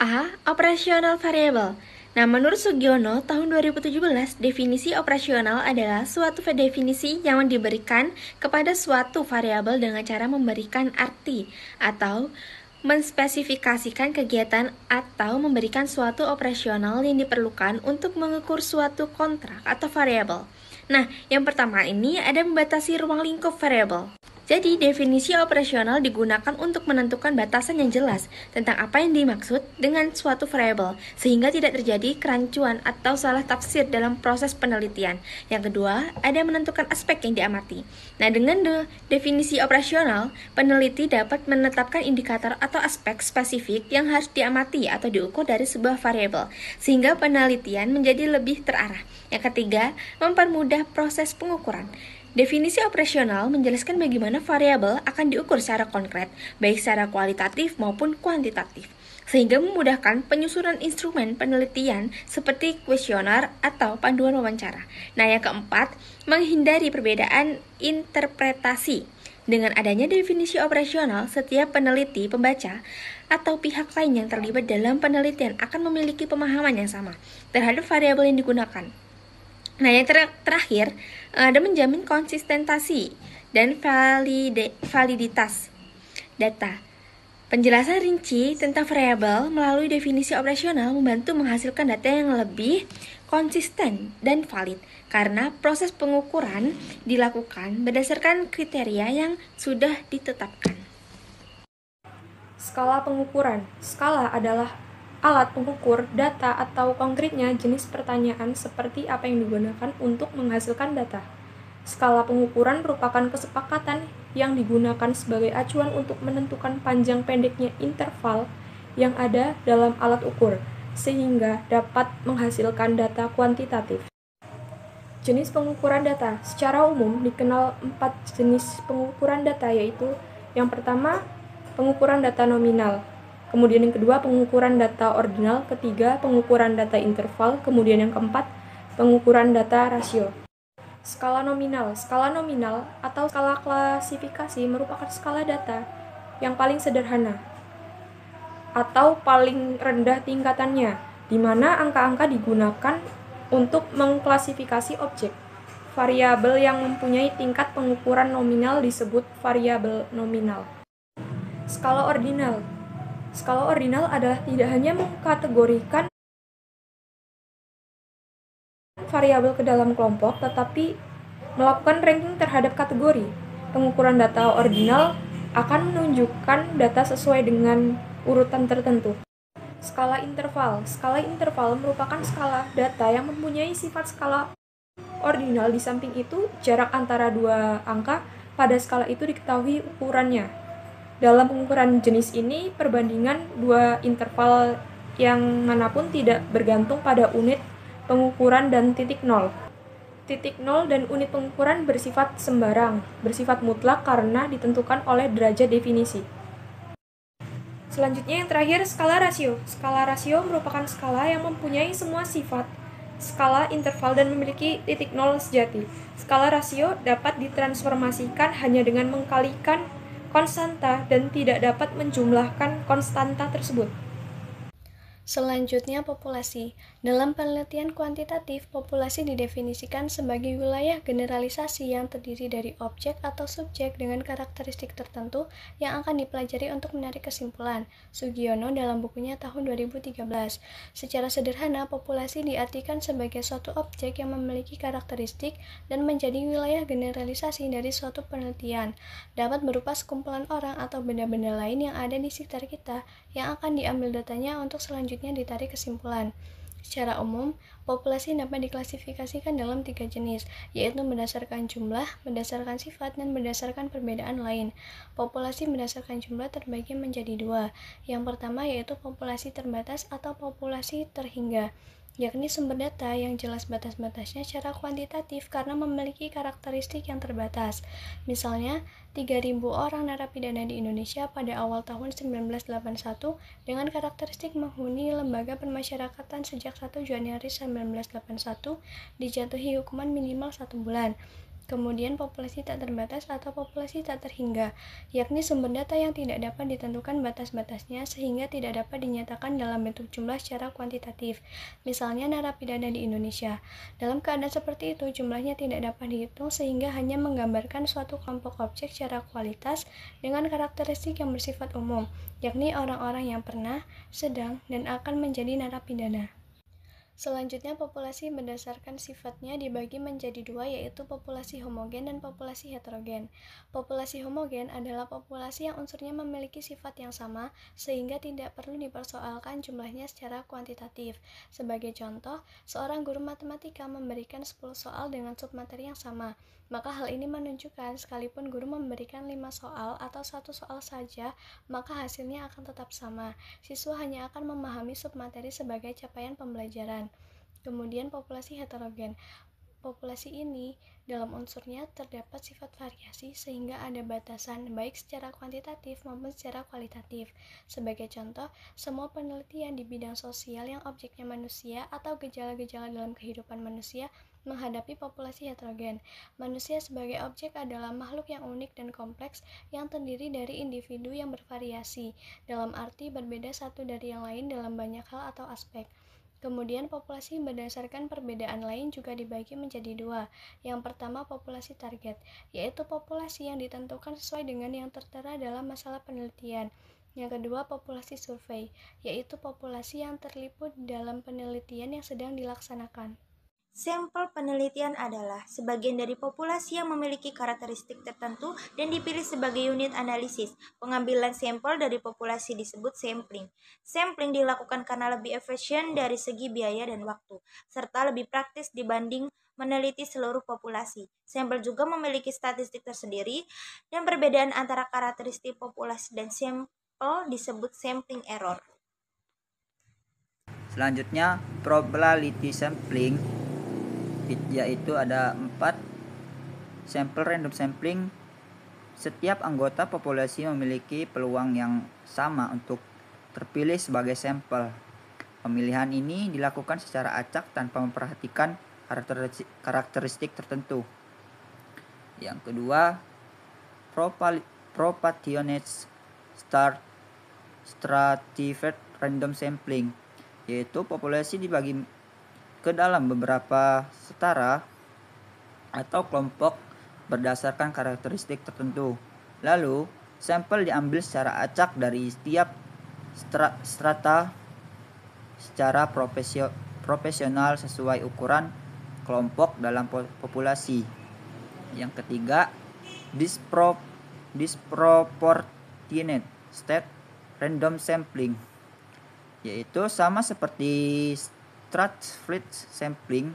A. Operasional variabel. Nah, menurut Sugiono, tahun 2017, definisi operasional adalah suatu definisi yang diberikan kepada suatu variabel dengan cara memberikan arti atau menspesifikasikan kegiatan atau memberikan suatu operasional yang diperlukan untuk mengukur suatu kontrak atau variabel. Nah, yang pertama ini ada membatasi ruang lingkup variabel. Jadi, definisi operasional digunakan untuk menentukan batasan yang jelas tentang apa yang dimaksud dengan suatu variabel, sehingga tidak terjadi kerancuan atau salah tafsir dalam proses penelitian. Yang kedua, ada menentukan aspek yang diamati. Nah, dengan definisi operasional, peneliti dapat menetapkan indikator atau aspek spesifik yang harus diamati atau diukur dari sebuah variabel, sehingga penelitian menjadi lebih terarah. Yang ketiga, mempermudah proses pengukuran. Definisi operasional menjelaskan bagaimana variabel akan diukur secara konkret, baik secara kualitatif maupun kuantitatif, sehingga memudahkan penyusunan instrumen penelitian seperti kuesioner atau panduan wawancara. Nah, yang keempat, menghindari perbedaan interpretasi. Dengan adanya definisi operasional, setiap peneliti, pembaca, atau pihak lain yang terlibat dalam penelitian akan memiliki pemahaman yang sama terhadap variabel yang digunakan. Nah, yang terakhir, ada menjamin konsistensi dan validitas data. Penjelasan rinci tentang variabel melalui definisi operasional membantu menghasilkan data yang lebih konsisten dan valid, karena proses pengukuran dilakukan berdasarkan kriteria yang sudah ditetapkan. Skala pengukuran. Skala adalah alat pengukur data atau konkretnya jenis pertanyaan seperti apa yang digunakan untuk menghasilkan data. Skala pengukuran merupakan kesepakatan yang digunakan sebagai acuan untuk menentukan panjang pendeknya interval yang ada dalam alat ukur, sehingga dapat menghasilkan data kuantitatif. Jenis pengukuran data. Secara umum dikenal 4 jenis pengukuran data, yaitu yang pertama, pengukuran data nominal. Kemudian yang kedua, pengukuran data ordinal. Ketiga, pengukuran data interval. Kemudian yang keempat, pengukuran data rasio. Skala nominal. Skala nominal atau skala klasifikasi merupakan skala data yang paling sederhana atau paling rendah tingkatannya, di mana angka-angka digunakan untuk mengklasifikasi objek. Variabel yang mempunyai tingkat pengukuran nominal disebut variabel nominal. Skala ordinal. Skala ordinal adalah tidak hanya mengkategorikan variabel ke dalam kelompok, tetapi melakukan ranking terhadap kategori. Pengukuran data ordinal akan menunjukkan data sesuai dengan urutan tertentu. Skala interval. Skala interval merupakan skala data yang mempunyai sifat skala ordinal. Di samping itu, jarak antara dua angka pada skala itu diketahui ukurannya. Dalam pengukuran jenis ini, perbandingan dua interval yang manapun tidak bergantung pada unit pengukuran dan titik nol. Titik nol dan unit pengukuran bersifat sembarang, bersifat mutlak karena ditentukan oleh derajat definisi. Selanjutnya yang terakhir, skala rasio. Skala rasio merupakan skala yang mempunyai semua sifat skala interval dan memiliki titik nol sejati. Skala rasio dapat ditransformasikan hanya dengan mengkalikan konstanta dan tidak dapat menjumlahkan konstanta tersebut. Selanjutnya, populasi. Dalam penelitian kuantitatif, populasi didefinisikan sebagai wilayah generalisasi yang terdiri dari objek atau subjek dengan karakteristik tertentu yang akan dipelajari untuk menarik kesimpulan. Sugiono dalam bukunya tahun 2013. Secara sederhana, populasi diartikan sebagai suatu objek yang memiliki karakteristik dan menjadi wilayah generalisasi dari suatu penelitian. Dapat berupa sekumpulan orang atau benda-benda lain yang ada di sekitar kita yang akan diambil datanya untuk selanjutnya ditarik kesimpulan. Secara umum, populasi dapat diklasifikasikan dalam 3 jenis, yaitu berdasarkan jumlah, berdasarkan sifat, dan berdasarkan perbedaan lain. Populasi berdasarkan jumlah terbagi menjadi 2. Yang pertama yaitu populasi terbatas atau populasi terhingga, yakni sumber data yang jelas batas-batasnya secara kuantitatif karena memiliki karakteristik yang terbatas. Misalnya, 3.000 orang narapidana di Indonesia pada awal tahun 1981 dengan karakteristik menghuni lembaga permasyarakatan sejak 1 Januari 1981 dijatuhi hukuman minimal 1 bulan. Kemudian populasi tak terbatas atau populasi tak terhingga, yakni sumber data yang tidak dapat ditentukan batas-batasnya sehingga tidak dapat dinyatakan dalam bentuk jumlah secara kuantitatif. Misalnya narapidana di Indonesia. Dalam keadaan seperti itu, jumlahnya tidak dapat dihitung sehingga hanya menggambarkan suatu kelompok objek secara kualitas dengan karakteristik yang bersifat umum, yakni orang-orang yang pernah, sedang, dan akan menjadi narapidana. Selanjutnya, populasi berdasarkan sifatnya dibagi menjadi dua, yaitu populasi homogen dan populasi heterogen. Populasi homogen adalah populasi yang unsurnya memiliki sifat yang sama, sehingga tidak perlu dipersoalkan jumlahnya secara kuantitatif. Sebagai contoh, seorang guru matematika memberikan 10 soal dengan submateri yang sama. Maka hal ini menunjukkan sekalipun guru memberikan 5 soal atau 1 soal saja, maka hasilnya akan tetap sama. Siswa hanya akan memahami submateri sebagai capaian pembelajaran. Kemudian populasi heterogen. Populasi ini dalam unsurnya terdapat sifat variasi sehingga ada batasan baik secara kuantitatif maupun secara kualitatif. Sebagai contoh, semua penelitian di bidang sosial yang objeknya manusia atau gejala-gejala dalam kehidupan manusia menghadapi populasi heterogen. Manusia sebagai objek adalah makhluk yang unik dan kompleks yang terdiri dari individu yang bervariasi, dalam arti berbeda satu dari yang lain dalam banyak hal atau aspek. Kemudian populasi berdasarkan perbedaan lain juga dibagi menjadi dua. Yang pertama populasi target, yaitu populasi yang ditentukan sesuai dengan yang tertera dalam masalah penelitian. Yang kedua populasi survei, yaitu populasi yang terliput dalam penelitian yang sedang dilaksanakan. Sampel penelitian adalah sebagian dari populasi yang memiliki karakteristik tertentu dan dipilih sebagai unit analisis. Pengambilan sampel dari populasi disebut sampling. Sampling dilakukan karena lebih efisien dari segi biaya dan waktu, serta lebih praktis dibanding meneliti seluruh populasi. Sampel juga memiliki statistik tersendiri, dan perbedaan antara karakteristik populasi dan sampel disebut sampling error. Selanjutnya, probability sampling, yaitu ada 4 sampel random sampling. Setiap anggota populasi memiliki peluang yang sama untuk terpilih sebagai sampel. Pemilihan ini dilakukan secara acak tanpa memperhatikan karakteristik tertentu. Yang kedua, proportionate stratified random sampling, yaitu populasi dibagi ke dalam beberapa setara atau kelompok berdasarkan karakteristik tertentu. Lalu, sampel diambil secara acak dari setiap strata secara profesional sesuai ukuran kelompok dalam populasi. Yang ketiga, disproportionate state random sampling, yaitu sama seperti stratified sampling,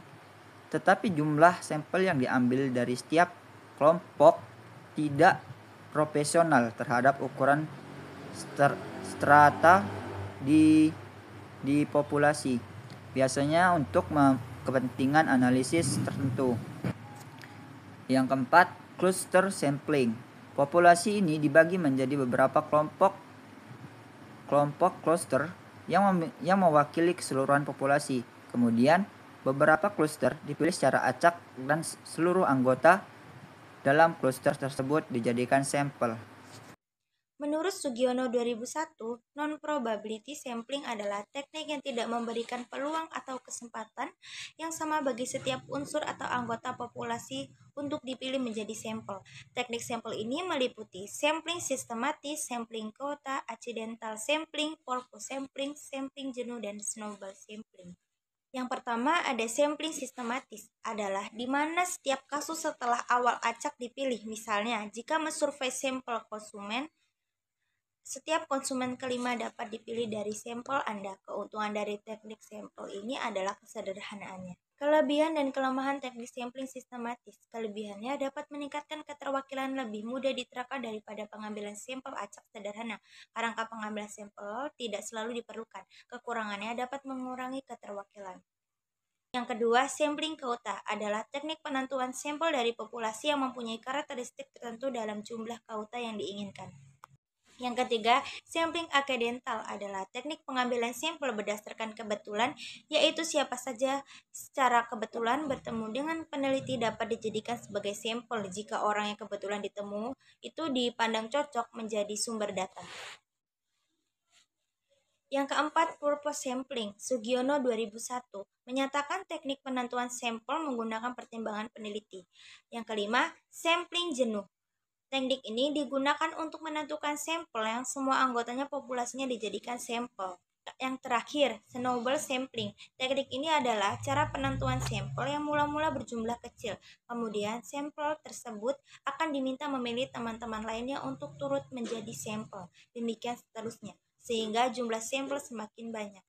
tetapi jumlah sampel yang diambil dari setiap kelompok tidak proporsional terhadap ukuran strata di populasi, biasanya untuk kepentingan analisis tertentu. Yang keempat, cluster sampling. Populasi ini dibagi menjadi beberapa kelompok cluster yang mewakili keseluruhan populasi. Kemudian, beberapa cluster dipilih secara acak dan seluruh anggota dalam cluster tersebut dijadikan sampel. Menurut Sugiono 2001, non-probability sampling adalah teknik yang tidak memberikan peluang atau kesempatan yang sama bagi setiap unsur atau anggota populasi untuk dipilih menjadi sampel. Teknik sampel ini meliputi sampling sistematis, sampling quota, accidental sampling, purpose sampling, sampling jenuh, dan snowball sampling. Yang pertama ada sampling sistematis, adalah di mana setiap kasus setelah awal acak dipilih. Misalnya, jika mensurvei sampel konsumen, setiap konsumen kelima dapat dipilih dari sampel Anda. Keuntungan dari teknik sampel ini adalah kesederhanaannya. Kelebihan dan kelemahan teknik sampling sistematis. Kelebihannya dapat meningkatkan keterwakilan lebih mudah diterapkan daripada pengambilan sampel acak sederhana. Kerangka pengambilan sampel tidak selalu diperlukan. Kekurangannya dapat mengurangi keterwakilan. Yang kedua, sampling quota adalah teknik penentuan sampel dari populasi yang mempunyai karakteristik tertentu dalam jumlah quota yang diinginkan. Yang ketiga, sampling aksidental adalah teknik pengambilan sampel berdasarkan kebetulan, yaitu siapa saja secara kebetulan bertemu dengan peneliti dapat dijadikan sebagai sampel jika orang yang kebetulan ditemu itu dipandang cocok menjadi sumber data. Yang keempat, purpose sampling. Sugiono 2001 menyatakan teknik penentuan sampel menggunakan pertimbangan peneliti. Yang kelima, sampling jenuh. Teknik ini digunakan untuk menentukan sampel yang semua anggotanya populasinya dijadikan sampel. Yang terakhir, snowball sampling. Teknik ini adalah cara penentuan sampel yang mula-mula berjumlah kecil. Kemudian sampel tersebut akan diminta memilih teman-teman lainnya untuk turut menjadi sampel. Demikian seterusnya, sehingga jumlah sampel semakin banyak.